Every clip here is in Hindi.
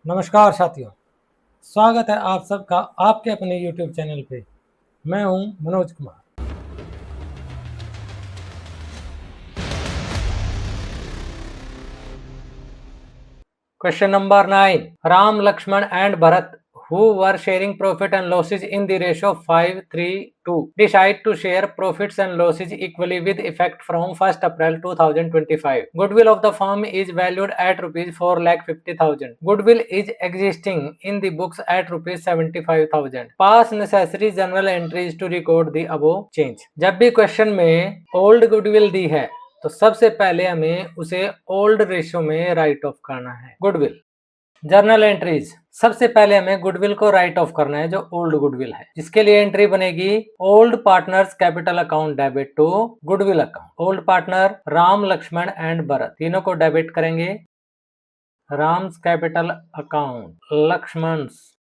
नमस्कार साथियों, स्वागत है आप सबका आपके अपने YouTube चैनल पे। मैं हूं Manoj Kumar. Question number 9. Ram, Lakshman and Bharat, who were sharing profit and losses in the ratio of 5:3:2, decide to share profits and losses equally with effect from 1st April 2025. Goodwill of the firm is valued at rupees 4,50,000. Goodwill is existing in the books at rupees 75,000. Pass necessary journal entries to record the above change. जब भी क्वेश्चन में ओल्ड गुडविल दी है तो सबसे पहले हमें उसे ओल्ड रेशियो में राइट ऑफ करना है। गुडविल जर्नल एंट्रीज, सबसे पहले हमें गुडविल को राइट ऑफ करना है जो ओल्ड गुडविल है। इसके लिए एंट्री बनेगी old partners capital account debit to goodwill account. Old partner Ram, Lakshman and Bharat तीनों को डेबिट करेंगे। Ram's capital account, Lakshman's,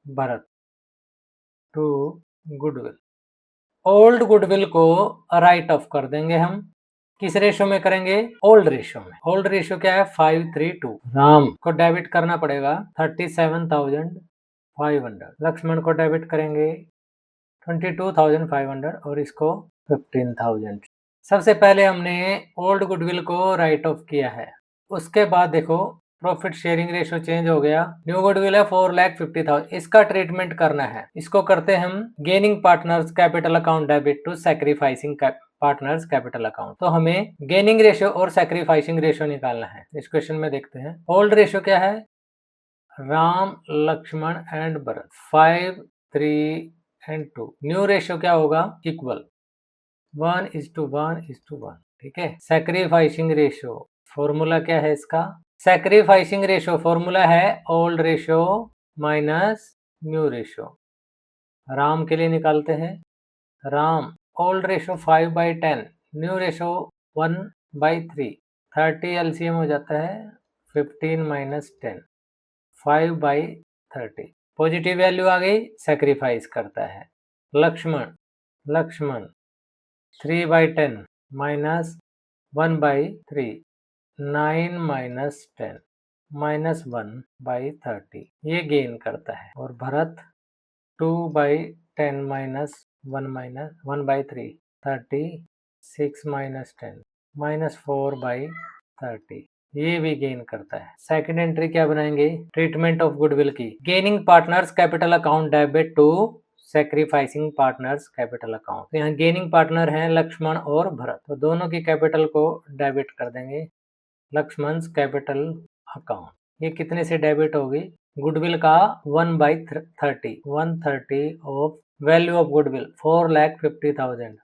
Bharat to goodwill. Old goodwill को राइट ऑफ कर देंगे हम। किस रेशो में करेंगे? ओल्ड रेशो में। ओल्ड रेशो क्या है? 5:3:2। राम को डेबिट करना पड़ेगा 37,500। लक्ष्मण को डेबिट करेंगे 22,500 और इसको 15,000। सबसे पहले हमने ओल्ड गुडविल को राइट ऑफ किया है। उसके बाद देखो प्रॉफिट शेयरिंग रेशो चेंज हो गया। न्यू गुडविल है 4,50,000। इसका ट्रीटमेंट करना है। इसको करते हम gaining partners capital account debit to sacrificing partners capital account. तो हमें गेनिंग रेशियो और सैक्रिफाइसिंग रेशियो निकालना है। इस क्वेश्चन में देखते हैं। ओल्ड रेशियो क्या है? Ram, Lakshman and Bharat 5, 3 and 2। New ratio क्या होगा? इक्वल 1:1:1। ठीक है। सैक्रिफाइसिंग रेशियो फॉर्मूला क्या है इसका? सैक्रिफाइसिंग रेशियो फॉर्मूला है old ratio minus new ratio. Ram के लिए निकालते हैं। Ram old ratio 5/10, new ratio 1/3। 30 LCM हो जाता है 15 - 10, 5/30। पॉजिटिव वैल्यू आ गई, सैक्रिफाइस करता है। लक्ष्मण 3/10 माइनस 1/3, 9 - 10 -1/30, ये गेन करता है। और भरत 2/10 -1 1/3, 36 - 10 -4/30, ये भी गेन करता है। सेकंड एंट्री क्या बनाएंगे? ट्रीटमेंट ऑफ गुडविल की। Gaining partners capital account debit to sacrificing partners capital account. तो यहाँ गेनिंग पार्टनर हैं लक्ष्मण और भरत, तो दोनों की कैपिटल को डेबिट कर देंगे। लक्ष्मण्स कैपिटल अकाउंट, ये कितने से डेबिट होगी? गुडविल का 1/30, 1/30 of value of goodwill 4,50,000।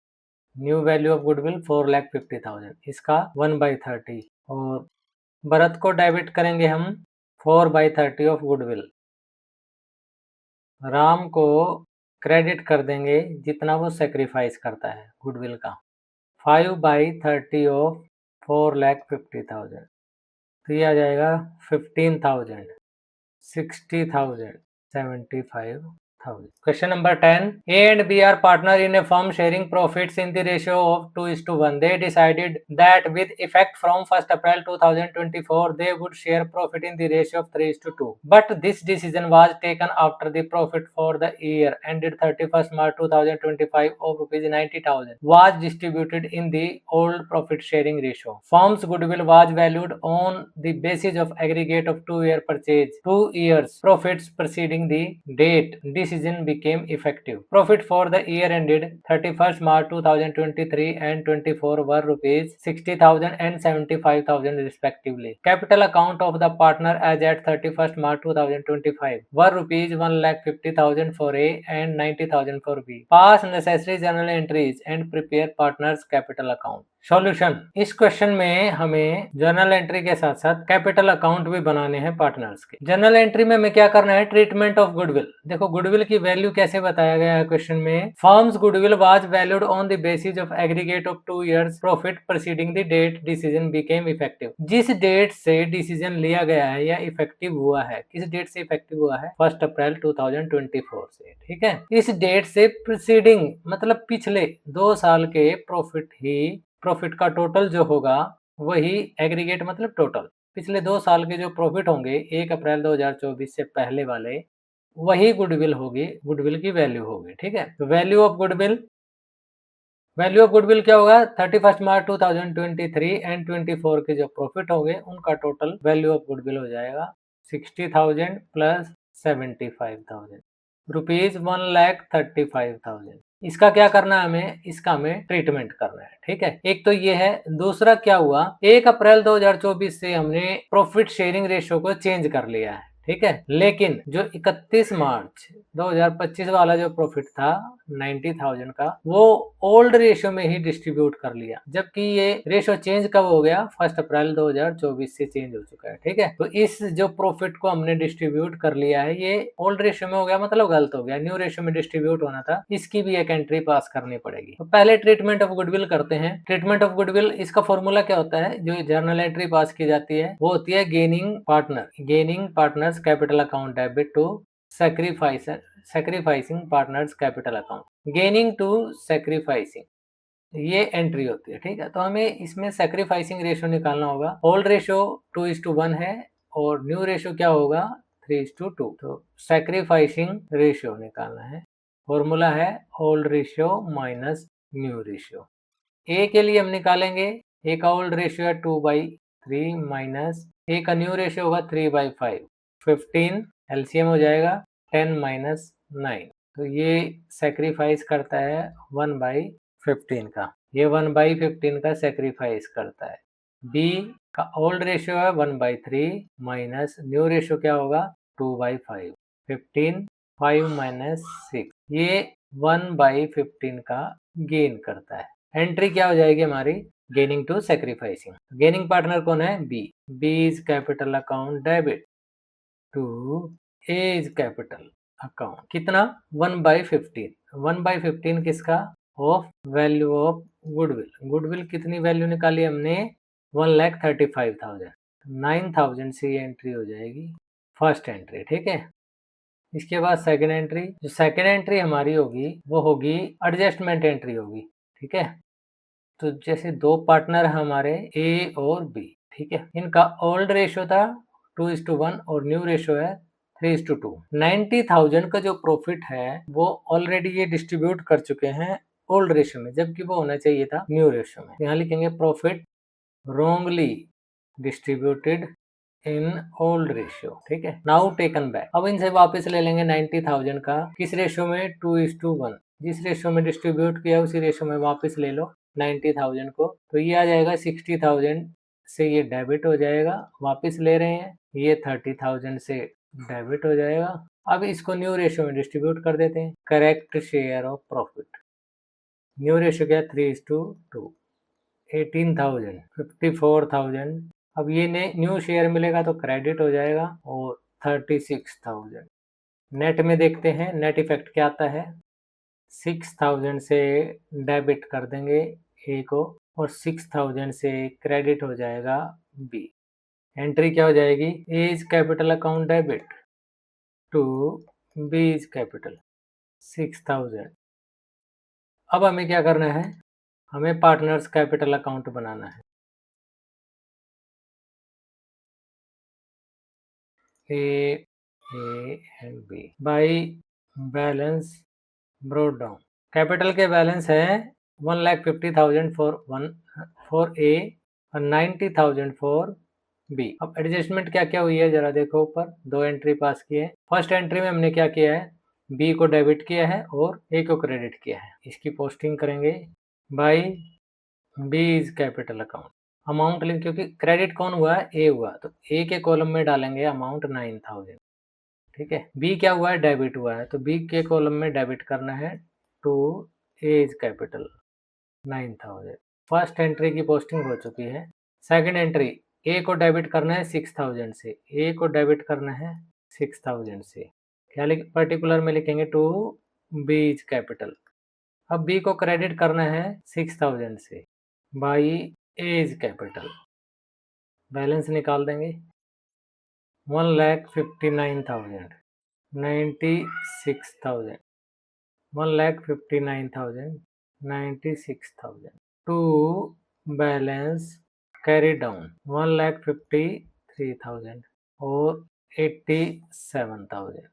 New value of goodwill 4,50,000, इसका 1/30। और भरत को डेबिट करेंगे हम 4/30 ऑफ गुडविल। राम को क्रेडिट कर देंगे जितना वो सेक्रीफाइस करता है गुडविल का, 5/30 ऑफ 4,50,000। तो ये आ जाएगा 15,000, 60,000, 75,000। Question number 10. A and B are partner in a firm sharing profits in the ratio of 2:1. They decided that with effect from 1st April 2024, they would share profit in the ratio of 3:2. But this decision was taken after the profit for the year ended 31st March 2025 of rupees 90,000 was distributed in the old profit sharing ratio. Firm's goodwill was valued on the basis of aggregate of 2-year purchase, 2 years profits preceding the date decision became effective. Profit for the year ended 31st March 2023 and 24 were rupees 60,000 and 75,000 respectively. Capital account of the partner as at 31st March 2025 were rupees 1,50,000 for A and 90,000 for B. Pass necessary journal entries and prepare partners capital account. Solution, इस क्वेश्चन में हमें जर्नल एंट्री के साथ साथ कैपिटल अकाउंट भी बनाने हैं पार्टनर्स के। जर्नल एंट्री में हमें क्या करना है? Treatment of goodwill. देखो गुडविल की वैल्यू कैसे बताया गया है क्वेश्चन में। Firms goodwill was valued on the basis of aggregate of 2 years profit preceding the date decision became effective. जिस डेट से डिसीजन लिया गया है या इफेक्टिव हुआ है, किस डेट से इफेक्टिव हुआ है? 1 अप्रैल 2024 से। ठीक है। इस डेट से प्रीसीडिंग मतलब पिछले 2 साल के प्रॉफिट का टोटल जो होगा वही एग्रीगेट मतलब टोटल पिछले 2 साल के जो प्रॉफिट होंगे 1 अप्रैल 2024 से पहले वाले, वही गुडविल होगी, गुडविल की वैल्यू होगी, ठीक है? तो वैल्यू ऑफ गुडविल क्या होगा? 31 मार्च 2023 एंड 24 के जो प्रॉफिट होंगे उनका टोटल वैल्यू ऑफ गुडविल हो जाएगा 60,000 प्लस 75,000 रुपीज 1,35,000। इसका क्या करना है हमें? इसका हमें ट्रीटमेंट करना है, ठीक है? एक तो ये है। दूसरा क्या हुआ, 1 अप्रैल 2024 से हमने प्रॉफिट शेयरिंग रेशियो को चेंज कर लिया है, ठीक है? लेकिन जो 31 मार्च 2025 वाला जो प्रॉफिट था 90,000 का, वो ओल्ड रेशियो में ही डिस्ट्रीब्यूट कर लिया, जबकि ये रेशियो चेंज कब हो गया? 1 अप्रैल 2024 से चेंज हो चुका है, ठीक है? तो इस जो प्रॉफिट को हमने डिस्ट्रीब्यूट कर लिया है, ये ओल्ड रेशियो में हो गया, मतलब गलत हो गया, न्यू रेशियो में डिस्ट्रीब्यूट होना था। इसकी भी एक एंट्री पास करनी पड़ेगी। तो पहले ट्रीटमेंट ऑफ गुडविल करते हैं। ट्रीटमेंट ऑफ गुडविल, इसका फॉर्मूला क्या होता है? जो जर्नल एंट्री पास की जाती है वो होती है gaining partners capital account debit to sacrificing partners capital account. Gaining to sacrificing, ये एंट्री होती है, ठीक है? तो हमें इसमें सैक्रिफाइसिंग रेशियो निकालना होगा। ओल्ड रेशियो 2:1 है और न्यू रेशियो क्या होगा? 3:2। तो सैक्रिफाइसिंग रेशियो निकालना है। फॉर्मूला है old ratio minus new ratio. A के लिए हम निकालेंगे, ए का ओल्ड रेशियो है 2/3 माइनस ए का न्यू रेशियो होगा 3/5, 15 एलसीएम हो जाएगा 10 माइनस 9। तो ये सेक्रीफाइस करता है 1/15 का, ये 1/15 का सेक्रीफाइस करता है। बी का ओल्ड रेशियो है 1/3 माइनस न्यू रेशियो क्या होगा? 2/5, 15 5 माइनस 6, ये 1/15 का गेन करता है। एंट्री क्या हो जाएगी हमारी? Gaining to sacrificing. Gaining partner कौन है? B. B is capital account debit to A is capital account. कितना? 1/15। 1/15 किसका? Of value of goodwill. Goodwill कितनी वैल्यू निकाली हमने? 1,35,000। 9,000 से ये एंट्री हो जाएगी, फर्स्ट एंट्री, ठीक है? इसके बाद सेकेंड एंट्री, जो सेकेंड एंट्री हमारी होगी वो होगी एडजस्टमेंट एंट्री होगी, ठीक है? तो जैसे दो पार्टनर हमारे ए और बी, ठीक है? इनका ओल्ड रेशियो था 2:1 और न्यू रेशियो है 3:2। 90,000 का जो प्रॉफिट है वो ऑलरेडी ये डिस्ट्रीब्यूट कर चुके हैं ओल्ड रेशियो में, जबकि वो होना चाहिए था न्यू रेशियो में। यहाँ लिखेंगे profit wrongly distributed in old ratio, ठीक है? Now taken back. अब इनसे वापस ले लेंगे 90,000 का, किस रेशियो में? 2:1। जिस रेशियो में डिस्ट्रीब्यूट किया उसी रेशियो में वापस ले लो 90,000 को, तो ये आ जाएगा 60,000 से ये डेबिट हो जाएगा, वापस ले रहे हैं, ये 30,000 से डेबिट हो जाएगा। अब इसको न्यू रेशियो में डिस्ट्रीब्यूट कर देते हैं। Correct share of profit, new ratio क्या? 3:2, 18,000, 54,000। अब ये न्यू शेयर मिलेगा तो क्रेडिट हो जाएगा, और 36,000 नेट में देखते हैं नेट इफेक्ट क्या आता है। 6,000 से डेबिट कर देंगे ए को और 6,000 से क्रेडिट हो जाएगा बी। एंट्री क्या हो जाएगी? A is capital account debit to B is capital 6,000। अब हमें क्या करना है? हमें पार्टनर्स कैपिटल अकाउंट बनाना है। A and B by balance brought down. Capital के बैलेंस है 1,50,000 फॉर ए और 90,000 फॉर बी। अब एडजस्टमेंट क्या क्या हुई है जरा देखो, ऊपर दो एंट्री पास की है। फर्स्ट एंट्री में हमने क्या किया है? बी को डेबिट किया है और ए को क्रेडिट किया है। इसकी पोस्टिंग करेंगे by B is capital account. Amount लिख, क्योंकि क्रेडिट कौन हुआ है? ए हुआ, तो ए के कॉलम में डालेंगे अमाउंट 9,000, ठीक है? बी क्या हुआ है? डेबिट हुआ है, तो बी के कॉलम में डेबिट करना है to A is capital 9,000। First entry की पोस्टिंग हो चुकी है। सेकंड एंट्री, ए को डेबिट करना है 6,000 से, ए को डेबिट करना है 6,000 से। क्या पर्टिकुलर में लिखेंगे? To B is capital. अब बी को क्रेडिट करना है 6,000 से by A is capital. Balance निकाल देंगे 1,59,000, 96,000, 1,59,000, 96,000 to balance carry down 1,50,000 3000 और 87,000।